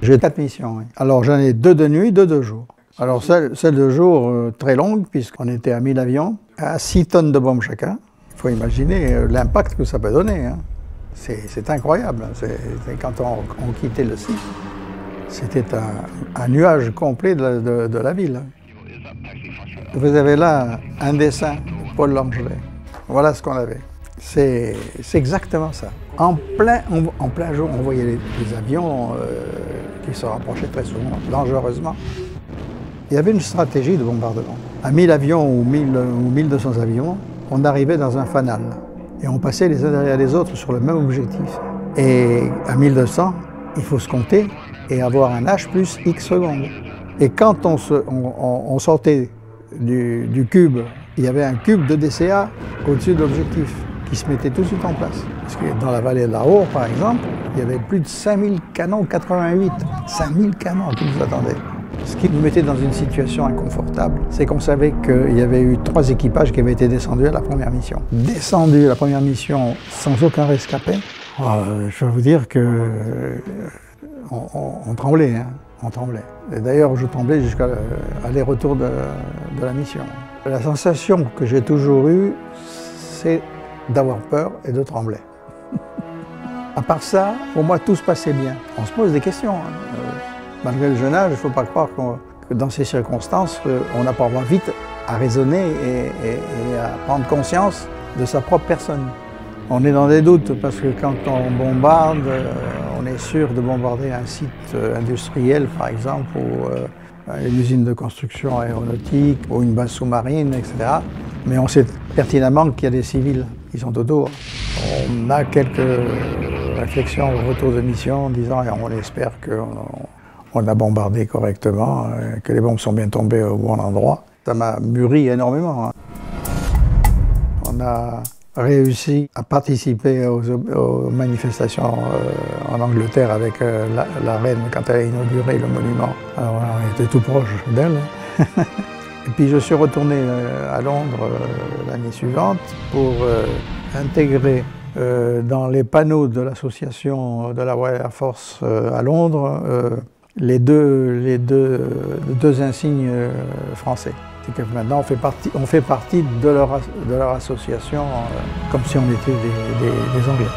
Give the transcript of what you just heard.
J'ai 4 missions, oui. Alors j'en ai 2 de nuit, 2 de jour. Alors celle de jour, très longue, puisqu'on était à 1000 avions, à 6 tonnes de bombes chacun. Il faut imaginer l'impact que ça peut donner, hein. C'est incroyable. Quand on quittait le site, c'était un nuage complet de la ville. Vous avez là un dessin de Paul Langelet. Voilà ce qu'on avait. C'est exactement ça. En plein jour, on voyait les avions qui se rapprochaient très souvent, dangereusement. Il y avait une stratégie de bombardement. À 1000 avions ou 1200 avions, on arrivait dans un fanal. Et on passait les uns derrière les autres sur le même objectif. Et à 1200, il faut se compter et avoir un H plus X secondes. Et quand on sortait du cube, il y avait un cube de DCA au-dessus de l'objectif qui se mettait tout de suite en place. Parce que dans la vallée de la Ruhr, par exemple, il y avait plus de 5000 canons 88. 5000 canons qui nous attendaient. Ce qui nous mettait dans une situation inconfortable, c'est qu'on savait qu'il y avait eu 3 équipages qui avaient été descendus à la première mission. Descendus à la première mission sans aucun rescapé, je vais vous dire que on tremblait, hein, on tremblait. Et d'ailleurs, je tremblais jusqu'à l'aller-retour de la mission. La sensation que j'ai toujours eue, c'est d'avoir peur et de trembler. À part ça, pour moi, tout se passait bien. On se pose des questions, hein. Malgré le jeune âge, il ne faut pas croire que dans ces circonstances, on n'a pas vite à raisonner et à prendre conscience de sa propre personne. On est dans des doutes parce que quand on bombarde, on est sûr de bombarder un site industriel, par exemple, ou une usine de construction aéronautique, ou une base sous-marine, etc. Mais on sait pertinemment qu'il y a des civils qui sont autour. On a quelques réflexions au retour de mission en disant, et on espère qu'on a bombardé correctement, que les bombes sont bien tombées au bon endroit. Ça m'a mûri énormément. On a réussi à participer aux manifestations en Angleterre avec la reine quand elle a inauguré le monument. Alors on était tout proche d'elle. Et puis je suis retourné à Londres l'année suivante pour intégrer dans les panneaux de l'association de la Royal Air Force à Londres les deux insignes français. C'est que maintenant on fait partie de leur association comme si on était des Anglais.